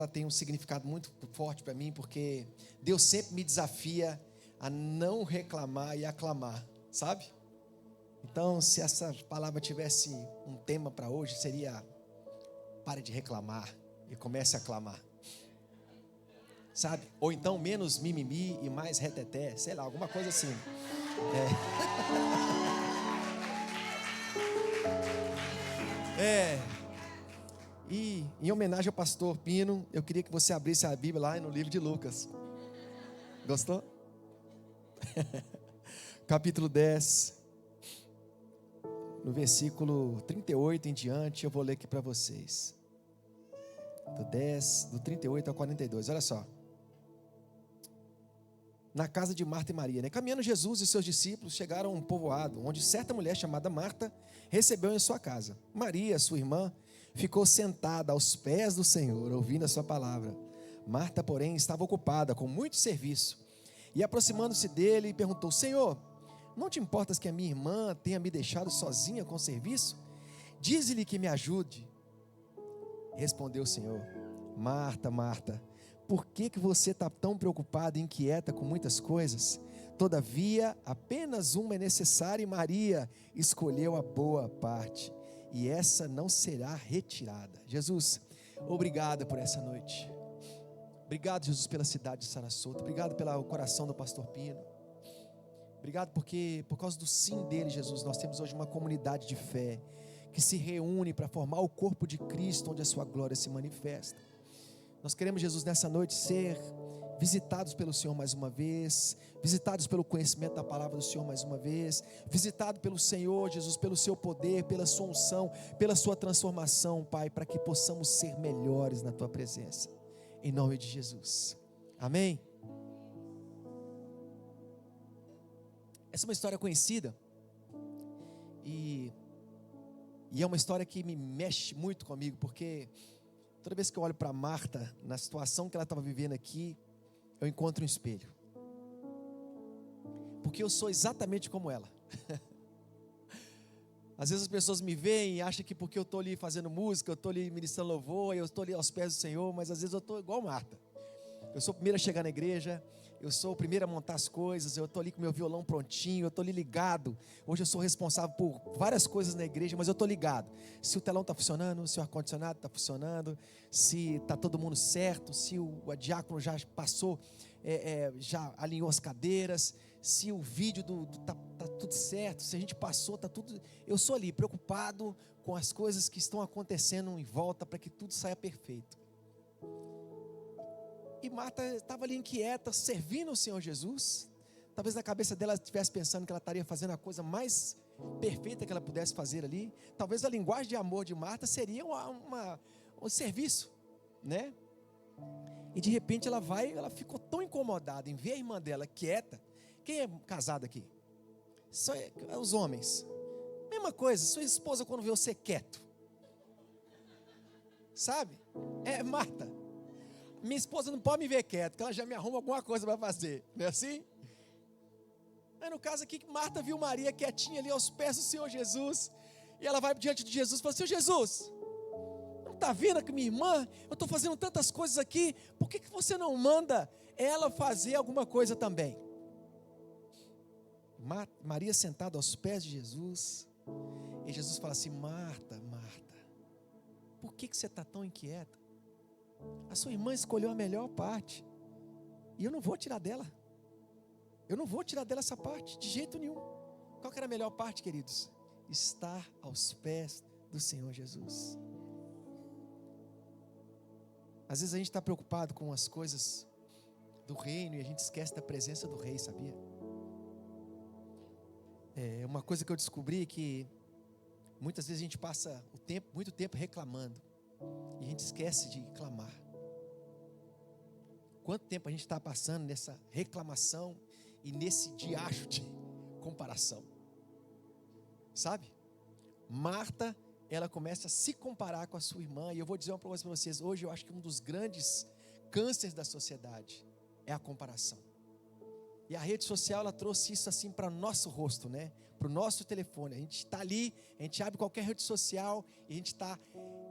Ela tem um significado muito forte para mim, porque Deus sempre me desafia a não reclamar e aclamar, sabe? Então, se essa palavra tivesse um tema para hoje, seria: pare de reclamar e comece a aclamar, sabe? Ou então, menos mimimi e mais reteté, sei lá, alguma coisa assim. E em homenagem ao pastor Pino, eu queria que você abrisse a Bíblia lá no livro de Lucas. Gostou? Capítulo 10, no versículo 38 em diante, eu vou ler aqui para vocês. Do 38 ao 42, olha só. Na casa de Marta e Maria, né? Caminhando Jesus e seus discípulos chegaram a um povoado, onde certa mulher chamada Marta recebeu em sua casa. Maria, sua irmã, ficou sentada aos pés do Senhor, ouvindo a sua palavra. Marta, porém, estava ocupada com muito serviço. E aproximando-se dele, perguntou: Senhor, não te importas que a minha irmã tenha me deixado sozinha com o serviço? Dize-lhe que me ajude. Respondeu o Senhor: Marta, Marta, por que você está tão preocupada e inquieta com muitas coisas? Todavia, apenas uma é necessária, e Maria escolheu a boa parte, e essa não será retirada. Jesus, obrigado por essa noite. Obrigado, Jesus, pela cidade de Sarasota. Obrigado pelo coração do pastor Pino. Obrigado porque, por causa do sim dele, Jesus, nós temos hoje uma comunidade de fé que se reúne para formar o corpo de Cristo, onde a sua glória se manifesta. Nós queremos, Jesus, nessa noite ser visitados pelo Senhor mais uma vez, visitados pelo conhecimento da palavra do Senhor mais uma vez, visitado pelo Senhor, Jesus, pelo seu poder, pela sua unção, pela sua transformação, Pai, para que possamos ser melhores na tua presença, em nome de Jesus, amém? Essa é uma história conhecida, e é uma história que me mexe muito comigo, porque toda vez que eu olho para Marta, na situação que ela estava vivendo aqui, eu encontro um espelho. Porque eu sou exatamente como ela. Às vezes as pessoas me veem e acham que porque eu estou ali fazendo música, eu estou ali ministrando louvor, eu estou ali aos pés do Senhor, mas às vezes eu estou igual Marta. Eu sou o primeiro a chegar na igreja, eu sou o primeiro a montar as coisas, eu estou ali com meu violão prontinho, eu estou ali ligado. Hoje eu sou responsável por várias coisas na igreja, mas eu estou ligado. Se o telão está funcionando, se o ar-condicionado está funcionando, se está todo mundo certo, se o diácono já passou, já alinhou as cadeiras, se o vídeo está tudo certo, se a gente passou, está tudo. Eu sou ali preocupado com as coisas que estão acontecendo em volta para que tudo saia perfeito. E Marta estava ali inquieta, servindo o Senhor Jesus. Talvez na cabeça dela estivesse pensando que ela estaria fazendo a coisa mais perfeita que ela pudesse fazer ali. Talvez a linguagem de amor de Marta seria um serviço, né? E de repente ela ficou tão incomodada em ver a irmã dela quieta. Quem é casado aqui? Só os homens. Mesma coisa, sua esposa quando vê você quieto, sabe? Marta, minha esposa não pode me ver quieto, porque ela já me arruma alguma coisa para fazer, não é assim? Aí no caso aqui, Marta viu Maria quietinha ali aos pés do Senhor Jesus, e ela vai diante de Jesus e fala: Senhor Jesus, não está vendo que minha irmã, eu estou fazendo tantas coisas aqui, por que você não manda ela fazer alguma coisa também? Maria sentada aos pés de Jesus, e Jesus fala assim: Marta, Marta, por que você está tão inquieta? A sua irmã escolheu a melhor parte, e eu não vou tirar dela. Eu não vou tirar dela essa parte, de jeito nenhum. Qual que era a melhor parte, queridos? Estar aos pés do Senhor Jesus. Às vezes a gente está preocupado com as coisas do reino, e a gente esquece da presença do rei, sabia? Uma coisa que eu descobri é que muitas vezes a gente passa muito tempo reclamando, e a gente esquece de clamar. Quanto tempo a gente está passando nessa reclamação e nesse diacho de comparação, sabe? Marta, ela começa a se comparar com a sua irmã, e eu vou dizer uma coisa para vocês, hoje eu acho que um dos grandes cânceres da sociedade é a comparação. E a rede social, ela trouxe isso assim para o nosso rosto, né? Para o nosso telefone. A gente está ali, a gente abre qualquer rede social e a gente está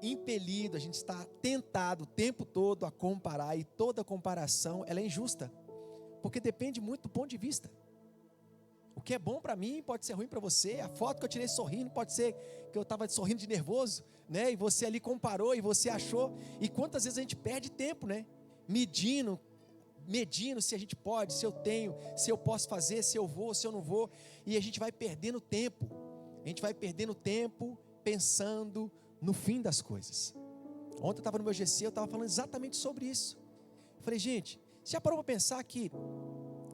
impelido, a gente está tentado o tempo todo a comparar, e toda comparação ela é injusta, porque depende muito do ponto de vista. O que é bom para mim pode ser ruim para você. A foto que eu tirei sorrindo pode ser que eu estava sorrindo de nervoso, né? E você ali comparou e você achou. E quantas vezes a gente perde tempo, né? Medindo se a gente pode, se eu tenho, se eu posso fazer, se eu vou, se eu não vou. E a gente vai perdendo tempo. A gente vai perdendo tempo pensando no fim das coisas. Ontem eu estava no meu GC, eu estava falando exatamente sobre isso. Eu falei, gente, você já parou para pensar que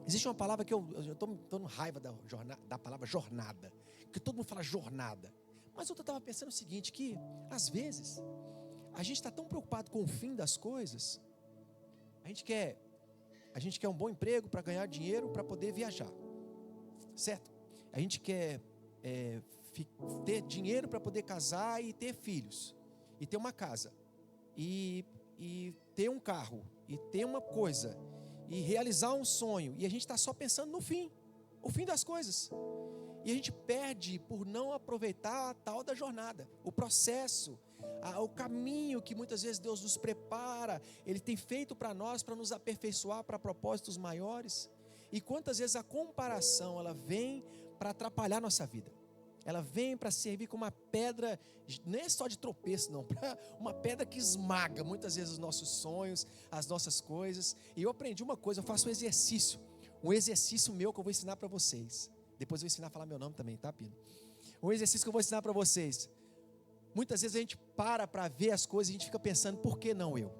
existe uma palavra que eu estou com raiva da palavra jornada, que todo mundo fala jornada. Mas eu estava pensando o seguinte, que às vezes a gente está tão preocupado com o fim das coisas, a gente quer um bom emprego para ganhar dinheiro, para poder viajar, certo? A gente quer ter dinheiro para poder casar e ter filhos, e ter uma casa, e ter um carro, e ter uma coisa, e realizar um sonho, e a gente está só pensando no fim, o fim das coisas, e a gente perde por não aproveitar a tal da jornada, o processo, o caminho que muitas vezes Deus nos prepara, Ele tem feito para nós, para nos aperfeiçoar para propósitos maiores. E quantas vezes a comparação, ela vem para atrapalhar nossa vida, ela vem para servir como uma pedra, não é só de tropeço não, para uma pedra que esmaga muitas vezes os nossos sonhos, as nossas coisas. E eu aprendi uma coisa, eu faço um exercício meu que eu vou ensinar para vocês, depois eu vou ensinar a falar meu nome também, tá, Pino? Um exercício que eu vou ensinar para vocês. Muitas vezes a gente para ver as coisas e a gente fica pensando, por que não eu?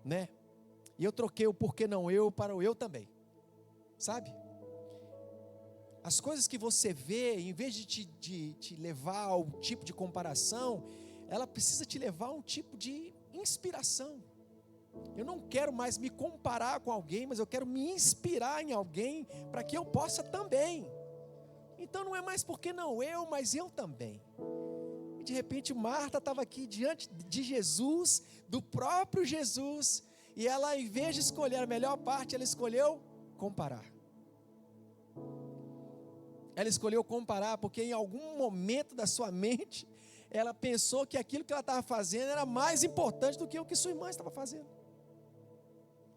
Né? E eu troquei o por que não eu para o eu também, sabe? As coisas que você vê, em vez de te levar a um tipo de comparação, ela precisa te levar a um tipo de inspiração. Eu não quero mais me comparar com alguém, mas eu quero me inspirar em alguém, para que eu possa também. Então não é mais porque não eu, mas eu também. E de repente Marta estava aqui diante de Jesus, do próprio Jesus, e ela, em vez de escolher a melhor parte, ela escolheu comparar. Ela escolheu comparar, porque em algum momento da sua mente, ela pensou que aquilo que ela estava fazendo era mais importante do que o que sua irmã estava fazendo.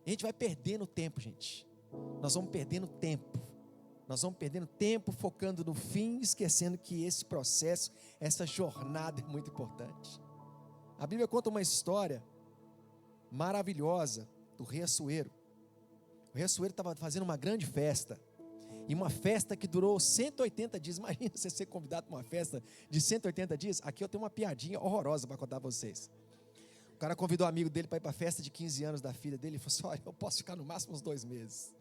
A gente vai perdendo tempo, gente. Nós vamos perdendo tempo. Nós vamos perdendo tempo focando no fim, esquecendo que esse processo, essa jornada é muito importante. A Bíblia conta uma história maravilhosa do rei Assuero. O rei Assuero estava fazendo uma grande festa. E uma festa que durou 180 dias. Imagina você ser convidado para uma festa de 180 dias. Aqui eu tenho uma piadinha horrorosa para contar para vocês. O cara convidou um amigo dele para ir para a festa de 15 anos da filha dele. E falou assim, olha, eu posso ficar no máximo uns 2 meses.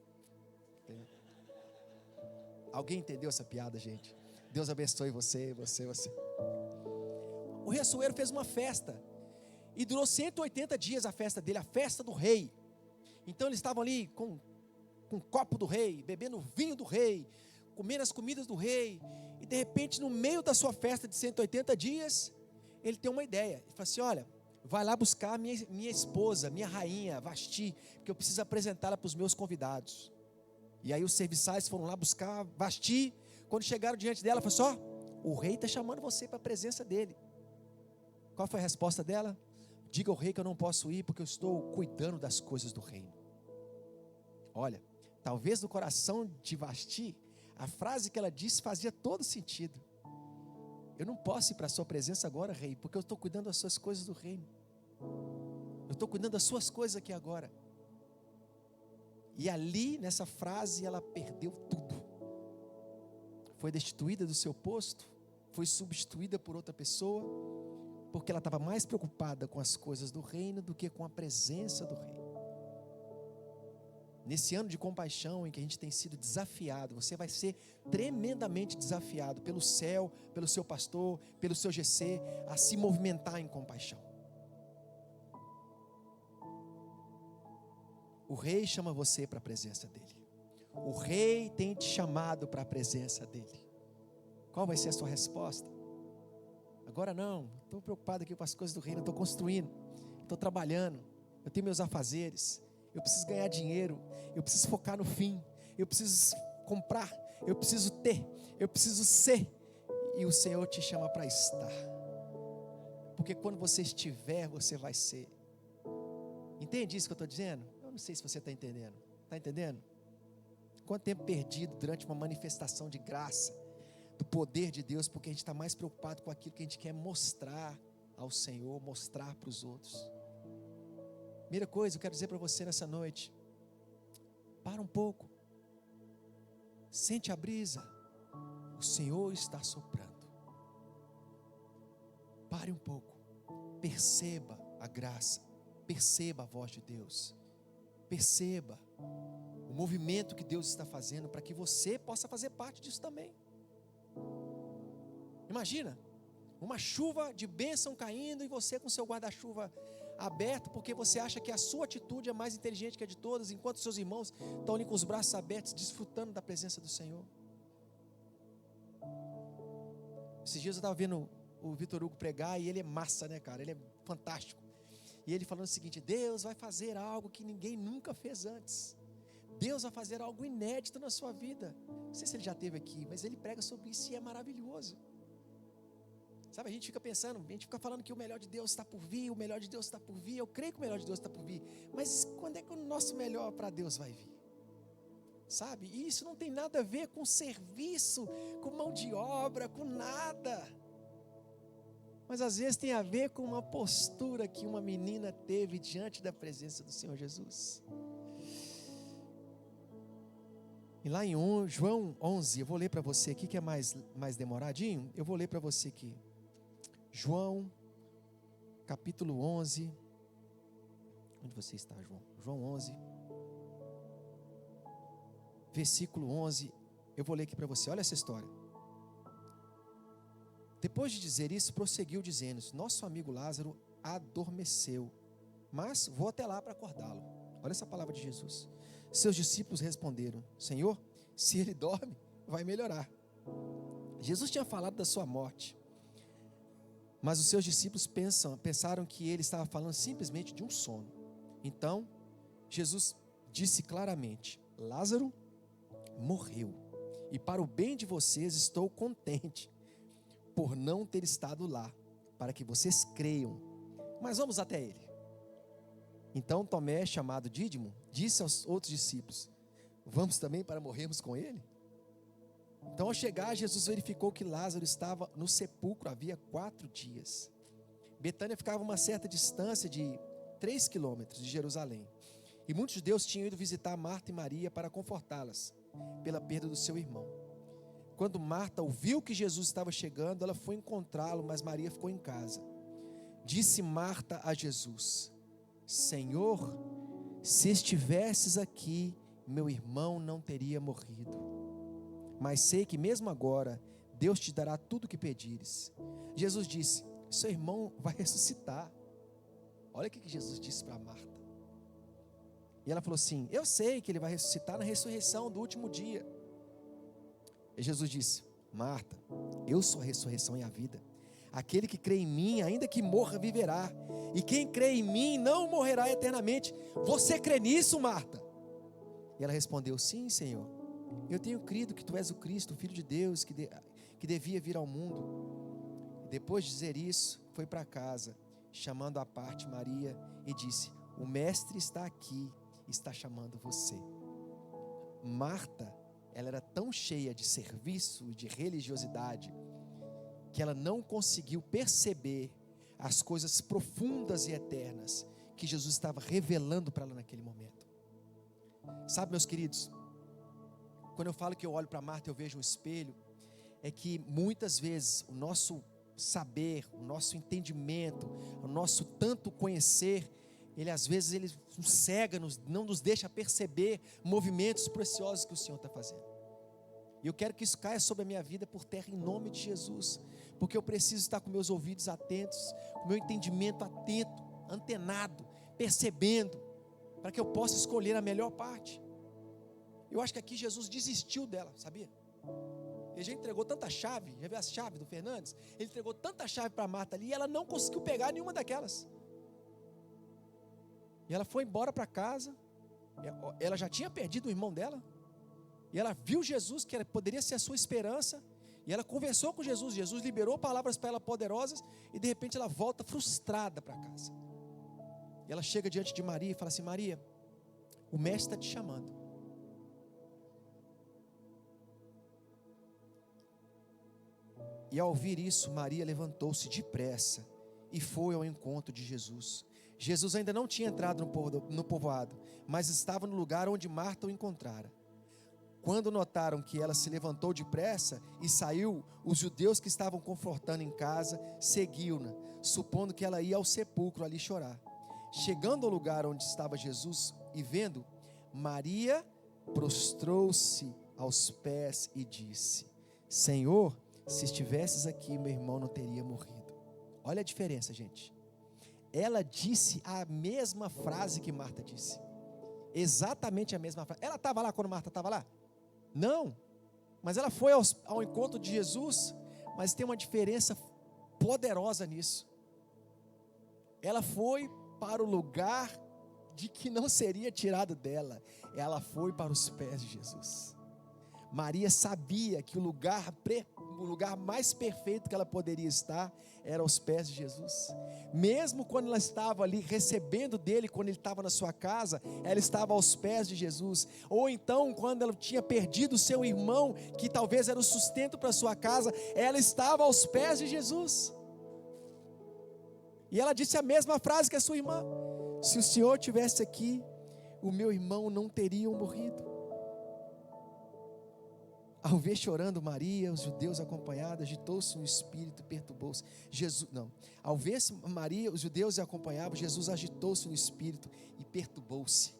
Alguém entendeu essa piada, gente? Deus abençoe você. O rei Assuero fez uma festa. E durou 180 dias a festa dele, a festa do rei. Então eles estavam ali com um copo do rei, bebendo o vinho do rei, comendo as comidas do rei. E de repente, no meio da sua festa de 180 dias, ele tem uma ideia. Ele fala assim, olha, vai lá buscar minha esposa, minha rainha, Vasti, porque eu preciso apresentá-la para os meus convidados. E aí os serviçais foram lá buscar Vasti. Quando chegaram diante dela, falou assim, o rei está chamando você para a presença dele. Qual foi a resposta dela? Diga ao rei que eu não posso ir, porque eu estou cuidando das coisas do reino. Olha, talvez no coração de Vasti, a frase que ela disse fazia todo sentido. Eu não posso ir para a sua presença agora, rei, porque eu estou cuidando das suas coisas do reino. Eu estou cuidando das suas coisas aqui agora. E ali, nessa frase, ela perdeu tudo. Foi destituída do seu posto, foi substituída por outra pessoa, porque ela estava mais preocupada com as coisas do reino do que com a presença do rei. Nesse ano de compaixão em que a gente tem sido desafiado, você vai ser tremendamente desafiado pelo céu, pelo seu pastor, pelo seu GC, a se movimentar em compaixão. O rei chama você para a presença dele. O rei tem te chamado para a presença dele. Qual vai ser a sua resposta? Agora não, estou preocupado aqui com as coisas do reino, estou construindo, estou trabalhando, eu tenho meus afazeres, eu preciso ganhar dinheiro, eu preciso focar no fim, eu preciso comprar, eu preciso ter, eu preciso ser. E o Senhor te chama para estar. porque quando você estiver, você vai ser. Entende isso que eu estou dizendo? Eu não sei se você está entendendo. Está entendendo? Quanto tempo perdido durante uma manifestação de graça, do poder de Deus, porque a gente está mais preocupado com aquilo que a gente quer mostrar ao Senhor, mostrar para os outros. Primeira coisa, eu quero dizer para você nessa noite, para um pouco, sente a brisa, o Senhor está soprando. Pare um pouco, perceba a graça, perceba a voz de Deus, perceba o movimento que Deus está fazendo para que você possa fazer parte disso também. Imagina, uma chuva de bênção caindo e você com seu guarda-chuva aberto, porque você acha que a sua atitude é mais inteligente que a de todas, enquanto seus irmãos estão ali com os braços abertos, desfrutando da presença do Senhor. Esses dias eu estava vendo o Vitor Hugo pregar e ele é massa, né, cara? Ele é fantástico. E ele falando o seguinte: Deus vai fazer algo que ninguém nunca fez antes. Deus vai fazer algo inédito na sua vida. Não sei se ele já esteve aqui, mas ele prega sobre isso e é maravilhoso. Sabe, a gente fica pensando, a gente fica falando que o melhor de Deus está por vir, o melhor de Deus está por vir. Eu creio que o melhor de Deus está por vir. Mas quando é que o nosso melhor para Deus vai vir? Sabe? E isso não tem nada a ver com serviço, com mão de obra, com nada. Mas às vezes tem a ver com uma postura que uma menina teve diante da presença do Senhor Jesus. E lá em João 11, eu vou ler para você aqui, que é mais demoradinho, eu vou ler para você aqui. João, capítulo 11. Onde você está, João? João 11, versículo 11. Eu vou ler aqui para você, olha essa história. Depois de dizer isso, prosseguiu dizendo: nosso amigo Lázaro adormeceu, mas vou até lá para acordá-lo. Olha essa palavra de Jesus. Seus discípulos responderam: Senhor, se ele dorme, vai melhorar. Jesus tinha falado da sua morte, mas os seus discípulos pensaram que ele estava falando simplesmente de um sono. Então, Jesus disse claramente: Lázaro morreu, e para o bem de vocês estou contente por não ter estado lá, para que vocês creiam, mas vamos até ele. Então Tomé, chamado Dídimo, disse aos outros discípulos: vamos também para morrermos com ele? Então, ao chegar, Jesus verificou que Lázaro estava no sepulcro havia 4 dias. Betânia ficava a uma certa distância de 3 quilômetros de Jerusalém, e muitos judeus tinham ido visitar Marta e Maria para confortá-las pela perda do seu irmão. Quando Marta ouviu que Jesus estava chegando, ela foi encontrá-lo, mas Maria ficou em casa. Disse Marta a Jesus: Senhor, se estivesses aqui, meu irmão não teria morrido. Mas sei que mesmo agora, Deus te dará tudo o que pedires. Jesus disse: seu irmão vai ressuscitar. Olha o que Jesus disse para Marta. E ela falou assim: eu sei que ele vai ressuscitar na ressurreição do último dia. E Jesus disse: Marta, eu sou a ressurreição e a vida. Aquele que crê em mim, ainda que morra, viverá. E quem crê em mim não morrerá eternamente. Você crê nisso, Marta? E ela respondeu: sim, Senhor. Eu tenho crido que tu és o Cristo, o Filho de Deus, que devia vir ao mundo. E depois de dizer isso, foi para casa, chamando à parte Maria, e disse: o mestre está aqui, está chamando você. Marta, ela era tão cheia de serviço e de religiosidade, que ela não conseguiu perceber as coisas profundas e eternas que Jesus estava revelando para ela naquele momento. Sabe, meus queridos, quando eu falo que eu olho para Marta, eu vejo um espelho, é que muitas vezes o nosso saber, o nosso entendimento, o nosso tanto conhecer, ele às vezes ele nos cega, não nos deixa perceber movimentos preciosos que o Senhor está fazendo. E eu quero que isso caia sobre a minha vida por terra em nome de Jesus, porque eu preciso estar com meus ouvidos atentos, com meu entendimento atento, antenado, percebendo, para que eu possa escolher a melhor parte. Eu acho que aqui Jesus desistiu dela, sabia? Ele já entregou tanta chave, já viu a chave do Fernandes? Ele entregou tanta chave para Marta ali, e ela não conseguiu pegar nenhuma daquelas. E ela foi embora para casa, ela já tinha perdido o irmão dela, e ela viu Jesus, que poderia ser a sua esperança. E ela conversou com Jesus, Jesus liberou palavras para ela poderosas, e de repente ela volta frustrada para casa. E ela chega diante de Maria e fala assim: Maria, o mestre está te chamando. E ao ouvir isso, Maria levantou-se depressa e foi ao encontro de Jesus. Jesus ainda não tinha entrado no povoado, mas estava no lugar onde Marta o encontrara. Quando notaram que ela se levantou depressa e saiu, os judeus que estavam confortando em casa seguiram-na, supondo que ela ia ao sepulcro ali chorar. Chegando ao lugar onde estava Jesus e vendo, Maria prostrou-se aos pés e disse: Senhor, se estivesses aqui, meu irmão não teria morrido. Olha a diferença, gente. Ela disse a mesma frase que Marta disse. Exatamente a mesma frase. Ela estava lá quando Marta estava lá? Não. Mas ela foi ao encontro de Jesus. Mas tem uma diferença poderosa nisso. Ela foi para o lugar de que não seria tirado dela. Ela foi para os pés de Jesus. Maria sabia que o lugar mais perfeito que ela poderia estar era aos pés de Jesus. Mesmo quando ela estava ali recebendo dele, quando ele estava na sua casa, ela estava aos pés de Jesus. Ou então, quando ela tinha perdido o seu irmão, que talvez era o sustento para a sua casa, ela estava aos pés de Jesus. E ela disse a mesma frase que a sua irmã: se o Senhor estivesse aqui, o meu irmão não teria morrido. Ao ver chorando Maria, os judeus acompanhados, agitou-se no espírito e perturbou-se. Ao ver Maria, os judeus a acompanhavam, Jesus agitou-se no espírito e perturbou-se.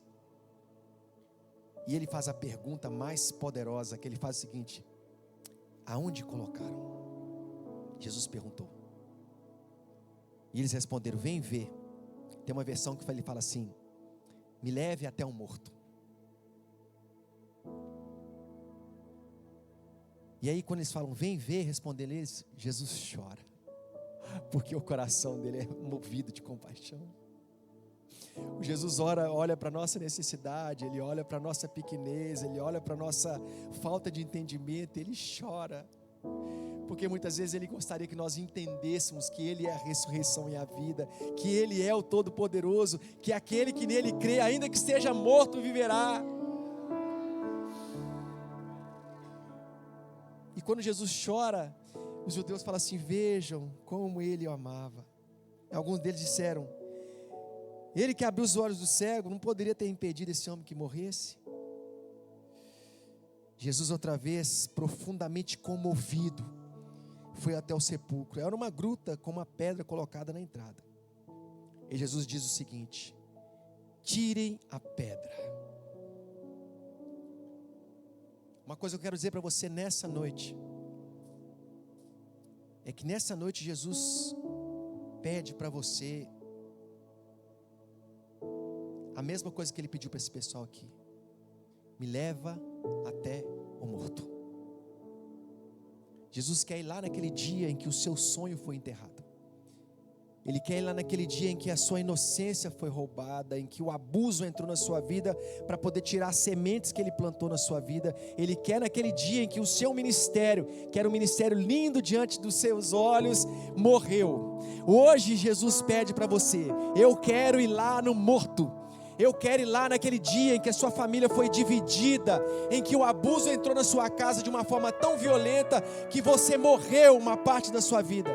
E ele faz a pergunta mais poderosa, que ele faz o seguinte: aonde colocaram? Jesus perguntou. E eles responderam: vem ver. Tem uma versão que ele fala assim: me leve até um morto. E aí quando eles falam, vem ver, respondendo eles, Jesus chora, porque o coração dele é movido de compaixão. Jesus olha para a nossa necessidade, Ele olha para a nossa pequenez, Ele olha para a nossa falta de entendimento, Ele chora, porque muitas vezes Ele gostaria que nós entendêssemos que Ele é a ressurreição e a vida, que Ele é o Todo-Poderoso, que aquele que nele crê, ainda que esteja morto, viverá. E quando Jesus chora, os judeus falam assim: vejam como ele o amava. Alguns deles disseram: ele que abriu os olhos do cego, não poderia ter impedido esse homem que morresse? Jesus outra vez, profundamente comovido, foi até o sepulcro. Era uma gruta com uma pedra colocada na entrada. E Jesus diz o seguinte: tirem a pedra. Uma coisa que eu quero dizer para você nessa noite, é que nessa noite Jesus pede para você a mesma coisa que Ele pediu para esse pessoal aqui: me leva até o morto. Jesus quer ir lá naquele dia em que o seu sonho foi enterrado. Ele quer ir lá naquele dia em que a sua inocência foi roubada, em que o abuso entrou na sua vida para poder tirar as sementes que Ele plantou na sua vida. Ele quer naquele dia em que o seu ministério, que era um ministério lindo diante dos seus olhos, morreu. Hoje Jesus pede para você: eu quero ir lá no morto. Eu quero ir lá naquele dia em que a sua família foi dividida, em que o abuso entrou na sua casa de uma forma tão violenta que você morreu uma parte da sua vida.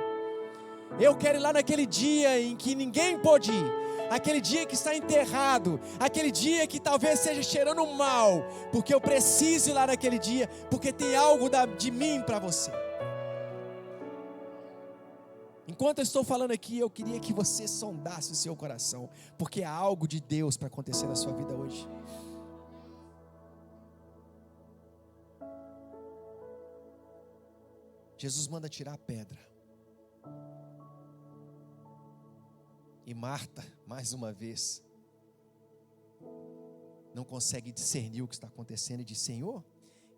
Eu quero ir lá naquele dia em que ninguém pôde ir, aquele dia que está enterrado, aquele dia que talvez esteja cheirando mal, porque eu preciso ir lá naquele dia, porque tem algo de mim para você. Enquanto eu estou falando aqui, eu queria que você sondasse o seu coração, porque há algo de Deus para acontecer na sua vida hoje. Jesus manda tirar a pedra. E Marta, mais uma vez, não consegue discernir o que está acontecendo e diz: Senhor,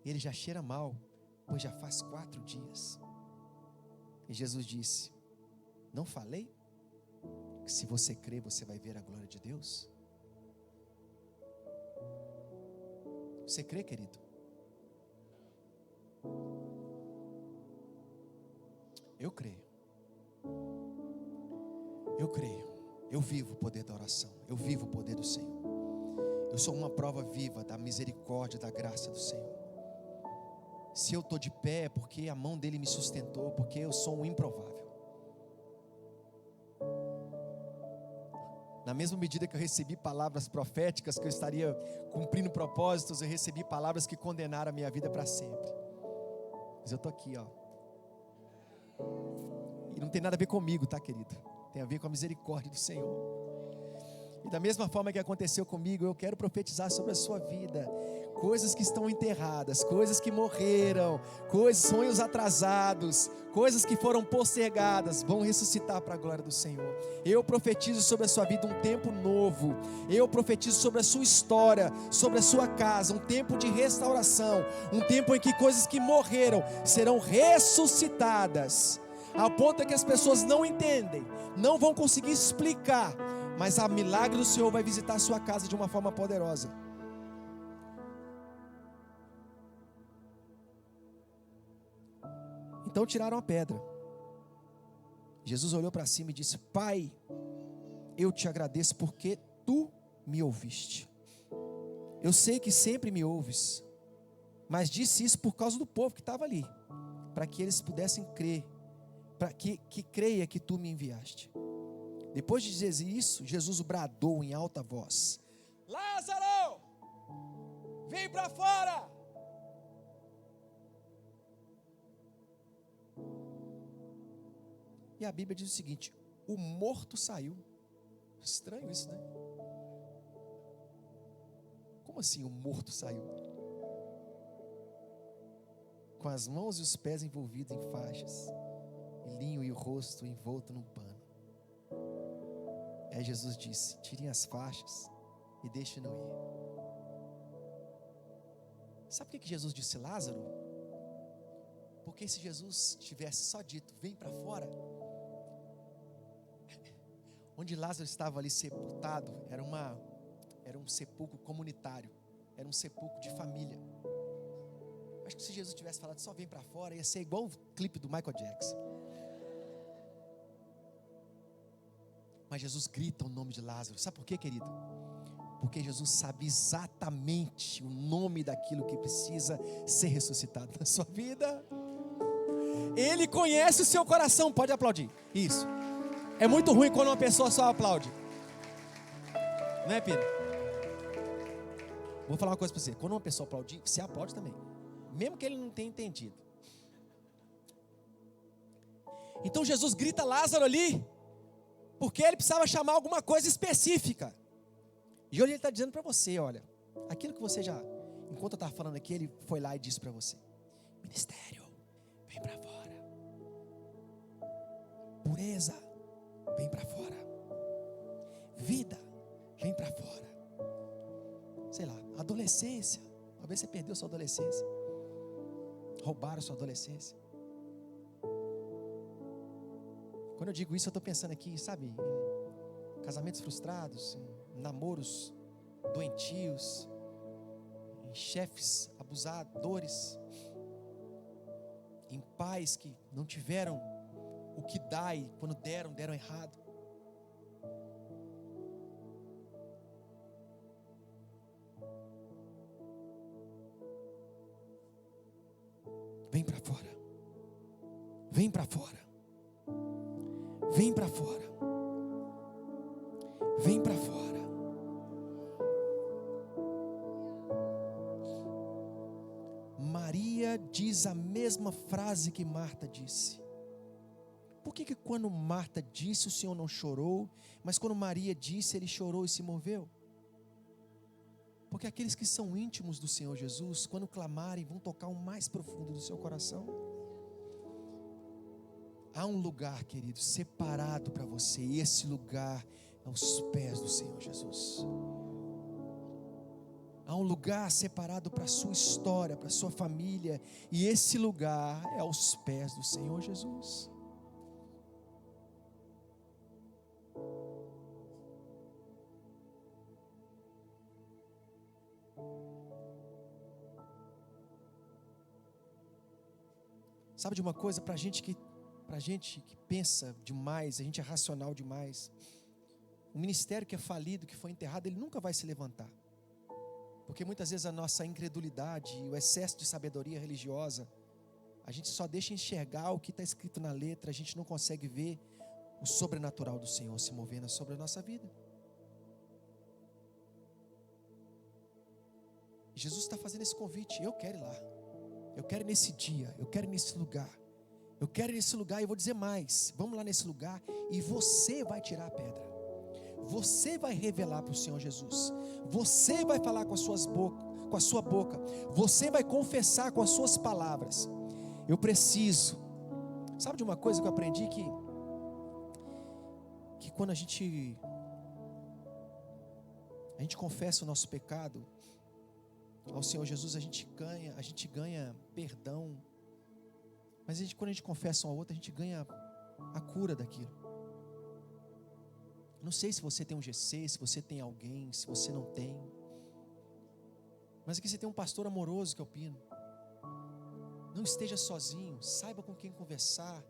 ele já cheira mal, pois já faz 4 dias. E Jesus disse: não falei que se você crer, você vai ver a glória de Deus? Você crê, querido? Eu creio. Eu creio. Eu vivo o poder da oração. Eu vivo o poder do Senhor. Eu sou uma prova viva da misericórdia, da graça do Senhor. Se eu estou de pé é porque a mão dele me sustentou, porque eu sou um improvável. Na mesma medida que eu recebi palavras proféticas, que eu estaria cumprindo propósitos, eu recebi palavras que condenaram a minha vida para sempre. Mas eu estou aqui, ó. E não tem nada a ver comigo, tá, querido? Tem a ver com a misericórdia do Senhor. E da mesma forma que aconteceu comigo, eu quero profetizar sobre a sua vida. Coisas que estão enterradas, coisas que morreram, sonhos atrasados, coisas que foram postergadas, vão ressuscitar para a glória do Senhor. Eu profetizo sobre a sua vida um tempo novo. Eu profetizo sobre a sua história, sobre a sua casa, um tempo de restauração, um tempo em que coisas que morreram serão ressuscitadas, ao ponto que as pessoas não entendem, não vão conseguir explicar, mas a milagre do Senhor vai visitar a sua casa de uma forma poderosa. Então tiraram a pedra. Jesus olhou para cima e disse: Pai, eu te agradeço porque tu me ouviste. Eu sei que sempre me ouves, mas disse isso por causa do povo que estava ali, para que eles pudessem crer, para que creia que tu me enviaste. Depois de dizer isso, Jesus bradou em alta voz: Lázaro, vem para fora. E a Bíblia diz o seguinte: o morto saiu. Estranho isso, né? Como assim o morto saiu? Com as mãos e os pés envolvidos em faixas, e linho e o rosto envolto num pano. Aí Jesus disse: tirem as faixas e deixem-no ir. Sabe por que Jesus disse Lázaro? Porque se Jesus tivesse só dito: vem para fora, onde Lázaro estava ali sepultado, era um sepulcro comunitário, era um sepulcro de família. Acho que se Jesus tivesse falado só vem para fora, ia ser igual o clipe do Michael Jackson. Mas Jesus grita o nome de Lázaro. Sabe por quê, querido? Porque Jesus sabe exatamente o nome daquilo que precisa ser ressuscitado na sua vida. Ele conhece o seu coração. Pode aplaudir. Isso. É muito ruim quando uma pessoa só aplaude. Não é, Pedro? Vou falar uma coisa para você. Quando uma pessoa aplaudir, você aplaude também, mesmo que ele não tenha entendido. Então Jesus grita Lázaro ali, porque ele precisava chamar alguma coisa específica. E hoje ele está dizendo para você: olha, aquilo que você já, enquanto eu estava falando aqui, ele foi lá e disse para você: ministério, vem para fora. Pureza, vem para fora. Vida, vem para fora. Sei lá, adolescência, talvez você perdeu sua adolescência, roubaram sua adolescência. Quando eu digo isso, eu estou pensando aqui, sabe, em casamentos frustrados, em namoros doentios, em chefes abusadores, em pais que não tiveram o que dar e quando deram errado. Vem para fora. Vem para fora. Vem para fora. Vem para fora. Maria diz a mesma frase que Marta disse. Por que quando Marta disse o Senhor não chorou, mas quando Maria disse ele chorou e se moveu? Porque aqueles que são íntimos do Senhor Jesus, quando clamarem, vão tocar o mais profundo do seu coração. Há um lugar, querido, separado para você, e esse lugar é aos pés do Senhor Jesus. Há um lugar separado para a sua história, para a sua família, e esse lugar é aos pés do Senhor Jesus. Sabe de uma coisa, para a gente que para a gente que pensa demais, a gente é racional demais, o ministério que é falido, que foi enterrado, ele nunca vai se levantar. Porque muitas vezes a nossa incredulidade, o excesso de sabedoria religiosa, a gente só deixa enxergar o que está escrito na letra, a gente não consegue ver o sobrenatural do Senhor se movendo sobre a nossa vida. Jesus está fazendo esse convite, eu quero ir lá, eu quero ir nesse dia, eu quero ir nesse lugar, eu quero ir nesse lugar, e eu vou dizer mais, vamos lá nesse lugar, e você vai tirar a pedra, você vai revelar para o Senhor Jesus, você vai falar com a sua boca, você vai confessar com as suas palavras. Eu preciso, sabe de uma coisa que eu aprendi, que quando a gente confessa o nosso pecado ao Senhor Jesus, a gente ganha perdão, mas quando a gente confessa um ao outro, a gente ganha a cura daquilo. Não sei se você tem um GC, se você tem alguém, se você não tem, mas aqui você tem um pastor amoroso que é o Pino. Não esteja sozinho, saiba com quem conversar,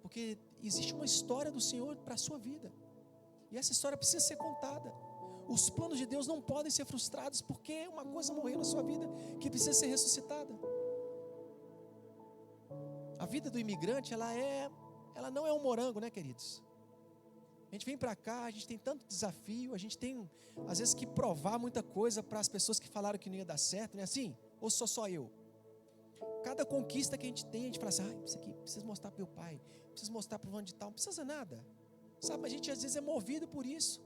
porque existe uma história do Senhor para a sua vida, e essa história precisa ser contada. Os planos de Deus não podem ser frustrados, porque uma coisa morreu na sua vida que precisa ser ressuscitada. A vida do imigrante, ela não é um morango, né, queridos? A gente vem para cá, a gente tem tanto desafio, a gente tem às vezes que provar muita coisa para as pessoas que falaram que não ia dar certo, não é assim? Ou só eu? Cada conquista que a gente fala assim, isso aqui, preciso mostrar para meu pai, preciso mostrar para o de tal, não precisa nada, sabe? A gente às vezes é movido por isso,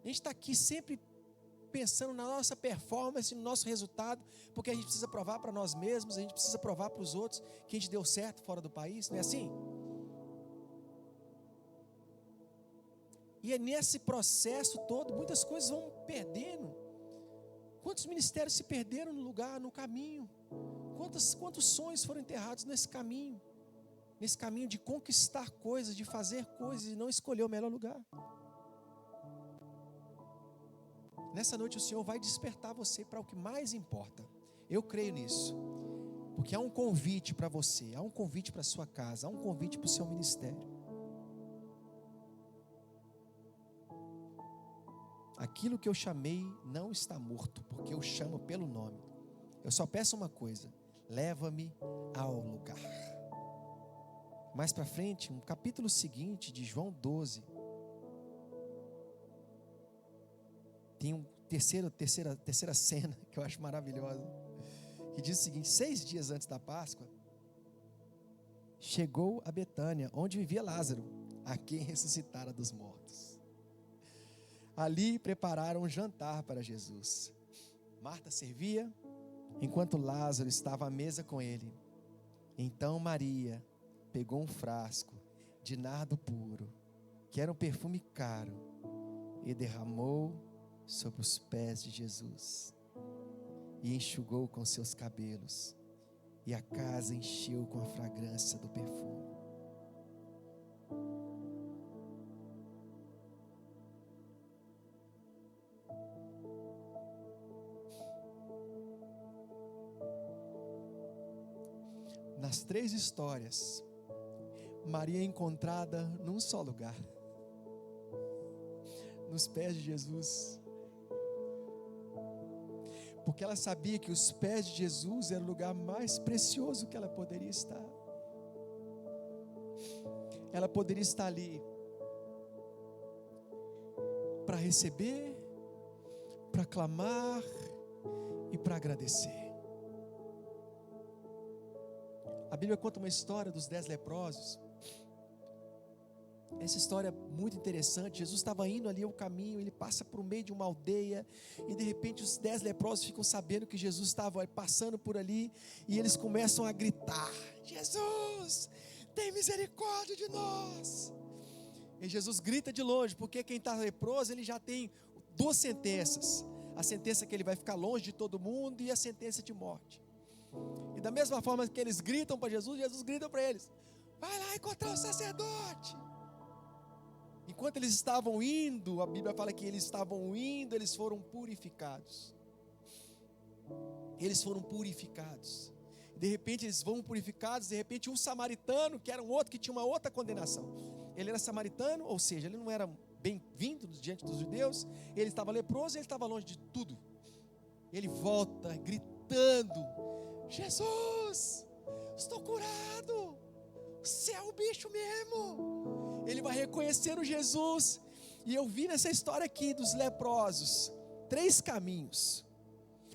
a gente está aqui sempre pensando na nossa performance, no nosso resultado, porque a gente precisa provar para nós mesmos, a gente precisa provar para os outros que a gente deu certo fora do país, não é assim? E é nesse processo todo, muitas coisas vão perdendo. Quantos ministérios se perderam no lugar, no caminho? Quantos sonhos foram enterrados nesse caminho de conquistar coisas, de fazer coisas e não escolher o melhor lugar? Nessa noite o Senhor vai despertar você para o que mais importa. Eu creio nisso, porque há um convite para você, há um convite para a sua casa, há um convite para o seu ministério. Aquilo que eu chamei não está morto, porque eu chamo pelo nome. Eu só peço uma coisa: leva-me ao lugar. Mais para frente, um capítulo seguinte de João 12, tem uma terceira cena que eu acho maravilhosa, que diz o seguinte: 6 dias antes da Páscoa, chegou a Betânia, onde vivia Lázaro, a quem ressuscitara dos mortos. Ali prepararam um jantar para Jesus. Marta servia, enquanto Lázaro estava à mesa com ele. Então Maria pegou um frasco de nardo puro, que era um perfume caro, e derramou sobre os pés de Jesus, e enxugou com seus cabelos, e a casa encheu com a fragrância do perfume. Nas 3 histórias, Maria é encontrada num só lugar, nos pés de Jesus, porque ela sabia que os pés de Jesus era o lugar mais precioso que ela poderia estar. Ela poderia estar ali para receber, para clamar e para agradecer. A Bíblia conta uma história dos 10 leprosos. Essa história é muito interessante. Jesus estava indo ali ao caminho, ele passa por meio de uma aldeia, e de repente os 10 leprosos ficam sabendo que Jesus estava passando por ali, e eles começam a gritar: Jesus, tem misericórdia de nós. E Jesus grita de longe, porque quem está leproso, ele já tem 2 sentenças: a sentença que ele vai ficar longe de todo mundo, e a sentença de morte. E da mesma forma que eles gritam para Jesus, Jesus grita para eles: vai lá encontrar o sacerdote. Enquanto eles estavam indo, a Bíblia fala que eles estavam indo, eles foram purificados. Eles foram purificados. De repente eles vão purificados, de repente um samaritano, que era um outro que tinha uma outra condenação. Ele era samaritano, ou seja, ele não era bem-vindo diante dos judeus, ele estava leproso e ele estava longe de tudo. Ele volta gritando: Jesus, estou curado, você é o bicho mesmo. Ele vai reconhecendo Jesus. E eu vi nessa história aqui dos leprosos 3 caminhos.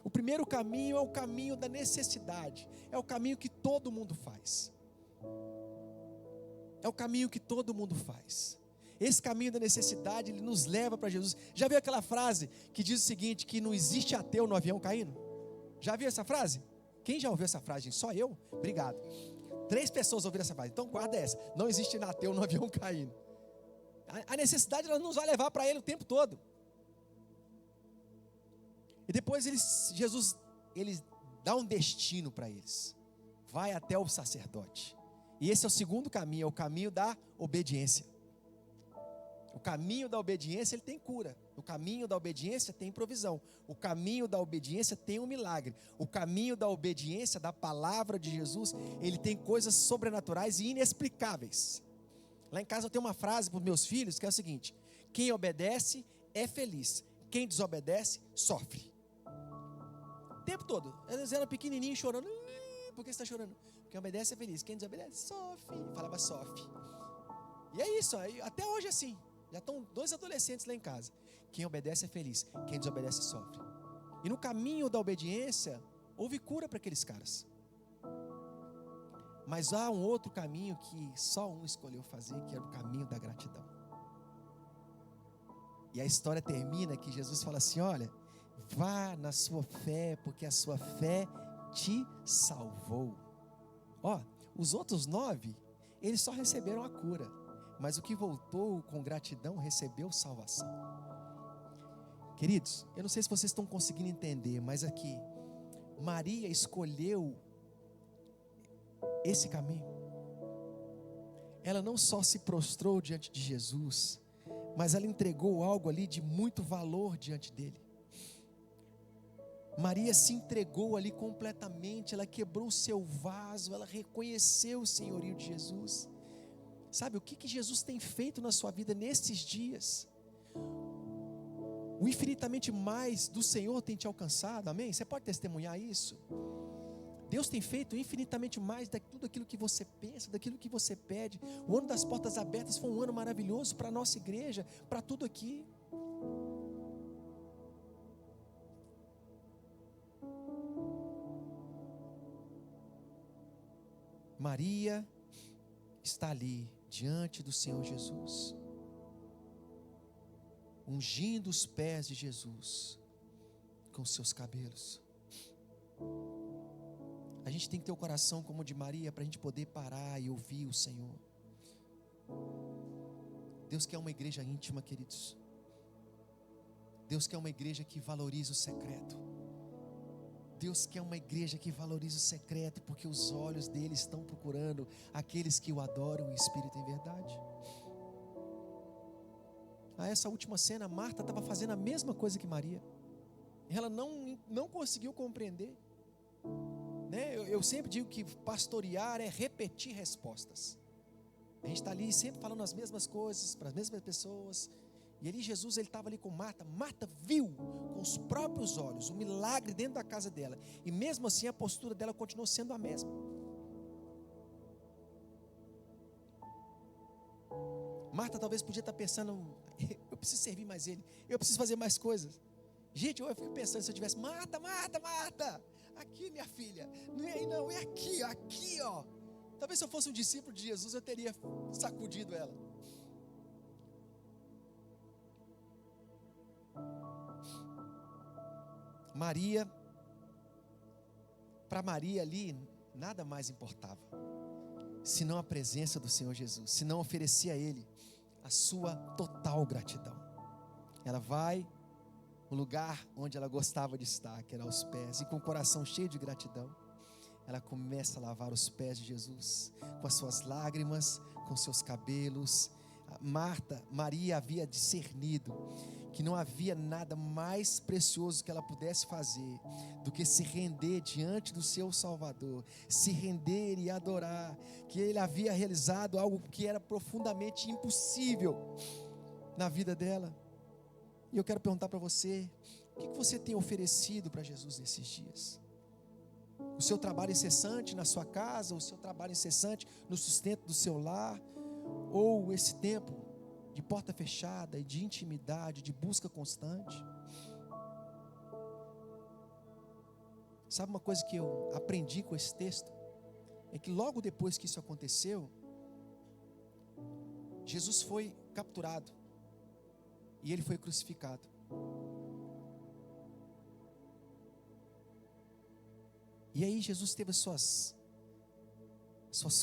O primeiro caminho é o caminho da necessidade, é o caminho que todo mundo faz. É o caminho que todo mundo faz. Esse caminho da necessidade, ele nos leva para Jesus. Já viu aquela frase que diz o seguinte, que não existe ateu no avião caindo? Já viu essa frase? Quem já ouviu essa frase? Só eu? Obrigado. 3 pessoas ouviram essa frase, então guarda essa: não existe ateu no avião caindo. A necessidade, ela nos vai levar para ele o tempo todo. E depois Jesus dá um destino para eles. Vai até o sacerdote. E esse é o segundo caminho, é o caminho da obediência. O caminho da obediência, ele tem cura. O caminho da obediência tem provisão. O caminho da obediência tem um milagre. O caminho da obediência, da palavra de Jesus, ele tem coisas sobrenaturais e inexplicáveis. Lá em casa eu tenho uma frase para os meus filhos, que é o seguinte: quem obedece é feliz, quem desobedece sofre. O tempo todo. Eles eram pequenininhos chorando. Por que você está chorando? Quem obedece é feliz, quem desobedece sofre. Falava sofre. E é isso, até hoje é assim. Já estão 2 adolescentes lá em casa. Quem obedece é feliz, quem desobedece sofre. E no caminho da obediência, houve cura para aqueles caras. Mas há um outro caminho que só um escolheu fazer, que era o caminho da gratidão. E a história termina que Jesus fala assim: olha, vá na sua fé, porque a sua fé te salvou. Os outros 9, eles só receberam a cura, mas o que voltou com gratidão recebeu salvação. Queridos, eu não sei se vocês estão conseguindo entender, mas aqui, Maria escolheu esse caminho. Ela não só se prostrou diante de Jesus, mas ela entregou algo ali de muito valor diante dele. Maria se entregou ali completamente, ela quebrou o seu vaso, ela reconheceu o senhorio de Jesus. Sabe o que Jesus tem feito na sua vida nesses dias? O infinitamente mais do Senhor tem te alcançado, amém? Você pode testemunhar isso? Deus tem feito infinitamente mais de tudo aquilo que você pensa, daquilo que você pede. O ano das portas abertas foi um ano maravilhoso para a nossa igreja, para tudo aqui. Maria está ali diante do Senhor Jesus, ungindo os pés de Jesus com seus cabelos. A gente tem que ter o coração como o de Maria, para a gente poder parar e ouvir o Senhor. Deus quer uma igreja íntima, queridos. Deus quer uma igreja que valoriza o secreto. Deus quer uma igreja que valoriza o secreto, porque os olhos dele estão procurando aqueles que o adoram em espírito e em verdade. Essa última cena, Marta estava fazendo a mesma coisa que Maria. Ela não conseguiu compreender. Eu sempre digo que pastorear é repetir respostas. A gente está ali sempre falando as mesmas coisas para as mesmas pessoas. E ali Jesus, ele estava ali com Marta. Marta viu com os próprios olhos o milagre dentro da casa dela. E mesmo assim a postura dela continuou sendo a mesma. Marta talvez podia estar pensando: eu preciso servir mais ele, eu preciso fazer mais coisas. Gente, eu fico pensando, se eu tivesse: Marta, aqui minha filha, não é aí não, é aqui ó. Talvez se eu fosse um discípulo de Jesus, eu teria sacudido ela. Para Maria ali, nada mais importava, senão a presença do Senhor Jesus, senão oferecer a Ele a sua total gratidão. Ela vai no lugar onde ela gostava de estar, que era aos pés, e com o coração cheio de gratidão, ela começa a lavar os pés de Jesus, com as suas lágrimas, com seus cabelos. Maria havia discernido que não havia nada mais precioso que ela pudesse fazer do que se render diante do seu Salvador, se render e adorar, que ele havia realizado algo que era profundamente impossível na vida dela. E eu quero perguntar para você, o que você tem oferecido para Jesus nesses dias? O seu trabalho incessante na sua casa, o seu trabalho incessante no sustento do seu lar, ou esse tempo de porta fechada e de intimidade, de busca constante? Sabe uma coisa que eu aprendi com esse texto? É que logo depois que isso aconteceu, Jesus foi capturado e ele foi crucificado. E aí Jesus teve suas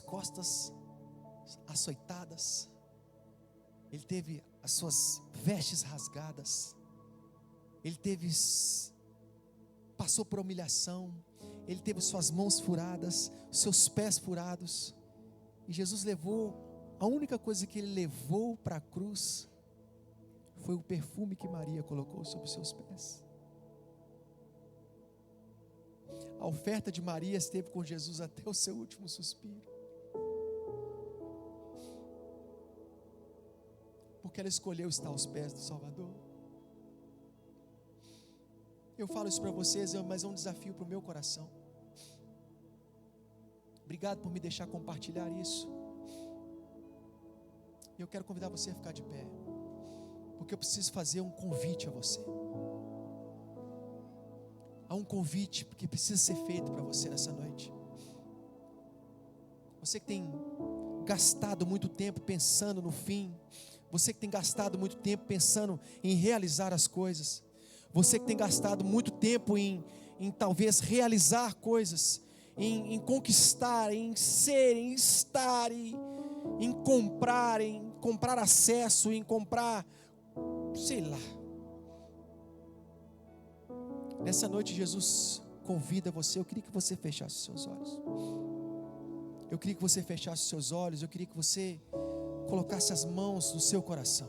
costas açoitadas, ele teve as suas vestes rasgadas, ele passou por humilhação, ele teve suas mãos furadas, seus pés furados, e Jesus a única coisa que ele levou para a cruz, foi o perfume que Maria colocou sobre os seus pés. A oferta de Maria esteve com Jesus até o seu último suspiro, porque ela escolheu estar aos pés do Salvador. Eu falo isso para vocês, mas é um desafio para o meu coração. Obrigado por me deixar compartilhar isso. Eu quero convidar você a ficar de pé, porque eu preciso fazer um convite a você. Há um convite que precisa ser feito para você nessa noite. Você que tem gastado muito tempo pensando no fim, você que tem gastado muito tempo pensando em realizar as coisas, você que tem gastado muito tempo em talvez realizar coisas, em conquistar, em ser, em estar, em comprar acesso, em comprar, sei lá. Nessa noite Jesus convida você. Eu queria que você fechasse os seus olhos. Eu queria que você fechasse os seus olhos. Eu queria que você colocasse as mãos no seu coração.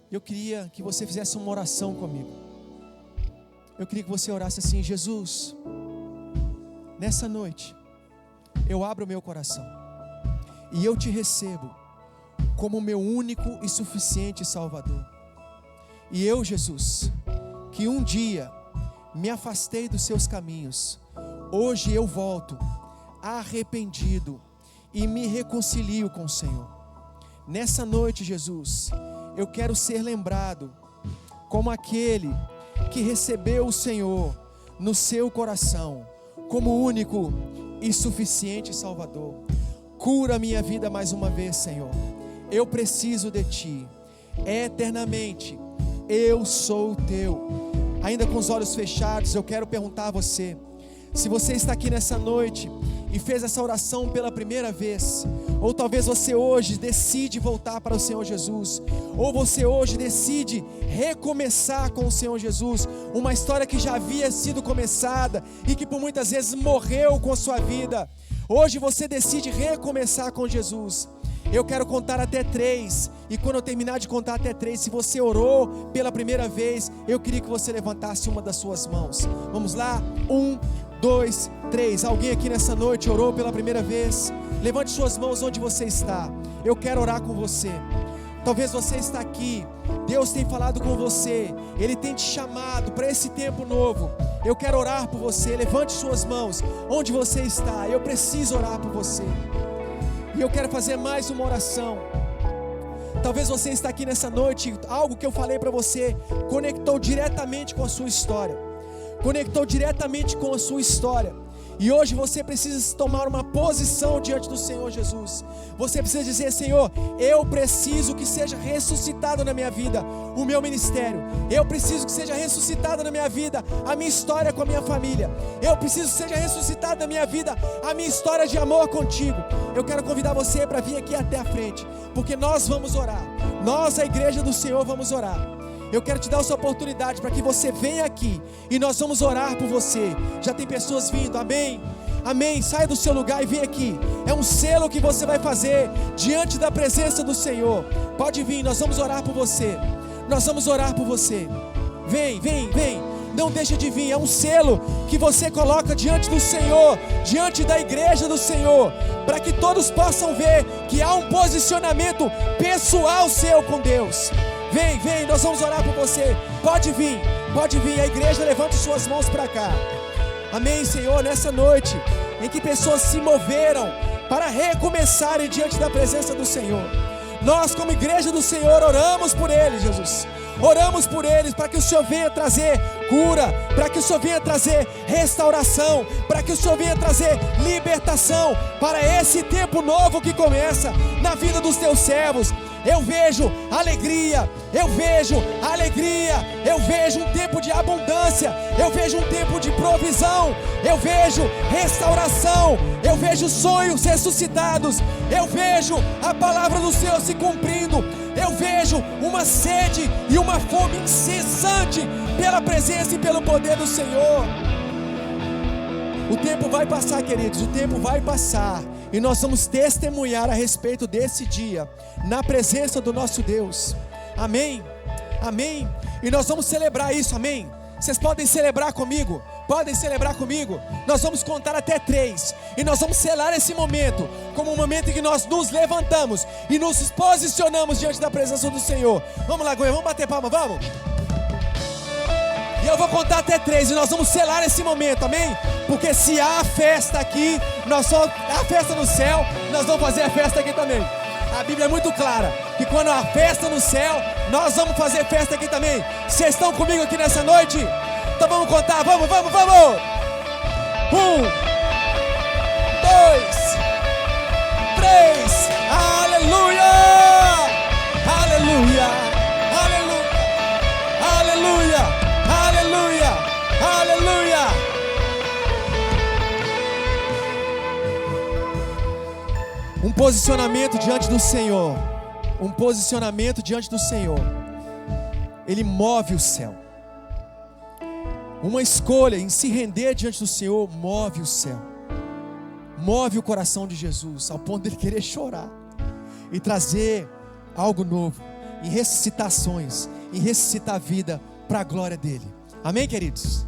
Eu queria que você fizesse uma oração comigo. Eu queria que você orasse assim: Jesus, nessa noite eu abro o meu coração e eu te recebo como meu único e suficiente Salvador. E eu, Jesus, que um dia me afastei dos seus caminhos, hoje eu volto arrependido e me reconcilio com o Senhor. Nessa noite, Jesus, eu quero ser lembrado como aquele que recebeu o Senhor no seu coração como único e suficiente Salvador. Cura minha vida mais uma vez, Senhor. Eu preciso de Ti eternamente. Eu sou teu. Ainda com os olhos fechados, eu quero perguntar a você, se você está aqui nessa noite e fez essa oração pela primeira vez, ou talvez você hoje decide voltar para o Senhor Jesus, ou você hoje decide recomeçar com o Senhor Jesus, uma história que já havia sido começada e que por muitas vezes morreu com a sua vida. Hoje você decide recomeçar com Jesus. Eu quero contar até 3, e quando eu terminar de contar até 3, se você orou pela primeira vez, eu queria que você levantasse uma das suas mãos. Vamos lá? 1, 2, 3. Alguém aqui nessa noite orou pela primeira vez? Levante suas mãos onde você está. Eu quero orar com você. Talvez você está aqui, Deus tem falado com você, Ele tem te chamado para esse tempo novo. Eu quero orar por você. Levante suas mãos onde você está. Eu preciso orar por você. E eu quero fazer mais uma oração. Talvez você está aqui nessa noite, algo que eu falei para você conectou diretamente com a sua história. Conectou diretamente com a sua história. E hoje você precisa tomar uma posição diante do Senhor Jesus. Você precisa dizer: Senhor, eu preciso que seja ressuscitado na minha vida o meu ministério. Eu preciso que seja ressuscitado na minha vida a minha história com a minha família. Eu preciso que seja ressuscitado na minha vida a minha história de amor contigo. Eu quero convidar você para vir aqui até a frente, porque nós vamos orar. Nós, a igreja do Senhor, vamos orar. Eu quero te dar essa oportunidade para que você venha aqui e nós vamos orar por você. Já tem pessoas vindo, amém? Amém, sai do seu lugar e vem aqui. É um selo que você vai fazer diante da presença do Senhor. Pode vir, nós vamos orar por você. Nós vamos orar por você. Vem, vem, vem. Não deixa de vir, é um selo que você coloca diante do Senhor, diante da igreja do Senhor, para que todos possam ver que há um posicionamento pessoal seu com Deus. Vem, vem, nós vamos orar por você. Pode vir, a igreja, levante suas mãos para cá. Amém, Senhor, nessa noite em que pessoas se moveram para recomeçarem diante da presença do Senhor, nós como igreja do Senhor oramos por eles, Jesus. Oramos por eles para que o Senhor venha trazer cura, para que o Senhor venha trazer restauração, para que o Senhor venha trazer libertação para esse tempo novo que começa na vida dos teus servos. Eu vejo alegria, eu vejo um tempo de abundância, eu vejo um tempo de provisão, eu vejo restauração, eu vejo sonhos ressuscitados, eu vejo a palavra do Senhor se cumprindo, eu vejo uma sede e uma fome incessante pela presença e pelo poder do Senhor. O tempo vai passar, queridos, o tempo vai passar. E nós vamos testemunhar a respeito desse dia, na presença do nosso Deus. Amém? Amém? E nós vamos celebrar isso, amém? Vocês podem celebrar comigo? Podem celebrar comigo? Nós vamos contar até 3. E nós vamos selar esse momento como um momento em que nós nos levantamos e nos posicionamos diante da presença do Senhor. Vamos lá, Goiânia, vamos bater palma, vamos? E eu vou contar até 3 e nós vamos selar esse momento, amém? Porque se há festa aqui, há festa no céu, nós vamos fazer a festa aqui também. A Bíblia é muito clara, que quando há festa no céu, nós vamos fazer festa aqui também. Vocês estão comigo aqui nessa noite? Então vamos contar, vamos! 1, 2, três, aleluia! Aleluia! Aleluia! Aleluia! Aleluia! Aleluia! Um posicionamento diante do Senhor. Um posicionamento diante do Senhor. Ele move o céu. Uma escolha em se render diante do Senhor move o céu. Move o coração de Jesus ao ponto de ele querer chorar e trazer algo novo, em ressuscitações, em ressuscitar a vida para a glória dele. Amém, queridos?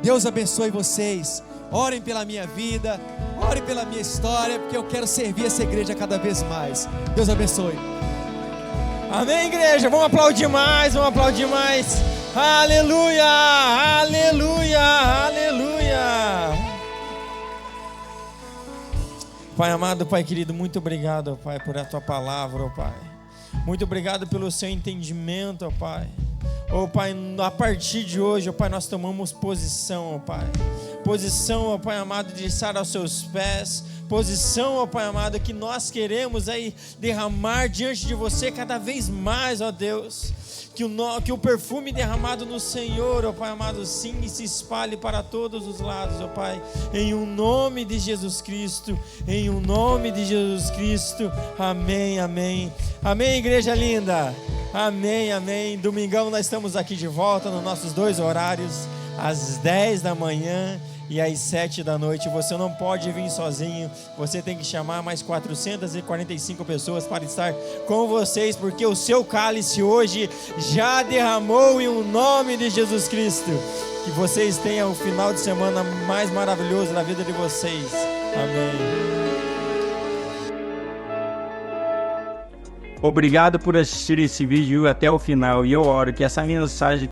Deus abençoe vocês. Orem pela minha vida, orem pela minha história, porque eu quero servir essa igreja cada vez mais. Deus abençoe. Amém, igreja, vamos aplaudir mais, aleluia, aleluia, aleluia. Pai amado, Pai querido, muito obrigado, Pai, por a Tua palavra, Pai. Muito obrigado pelo Seu entendimento, Pai. Pai, a partir de hoje, Pai, nós tomamos posição, Pai. Posição, Pai amado, de estar aos Seus pés. Posição, Pai amado, que nós queremos aí derramar diante de Você cada vez mais, ó Deus. Que o perfume derramado no Senhor, ó Pai amado, sim, se espalhe para todos os lados, ó Pai. Em o nome de Jesus Cristo. Em o nome de Jesus Cristo. Amém, amém. Amém, igreja linda. Amém, amém. Domingão nós estamos aqui de volta nos nossos 2 horários, às 10 da manhã e às 7 da noite. Você não pode vir sozinho, você tem que chamar mais 445 pessoas para estar com vocês, porque o seu cálice hoje já derramou em o nome de Jesus Cristo. Que vocês tenham o final de semana mais maravilhoso na vida de vocês. Amém. Obrigado por assistir esse vídeo até o final, e eu oro que essa mensagem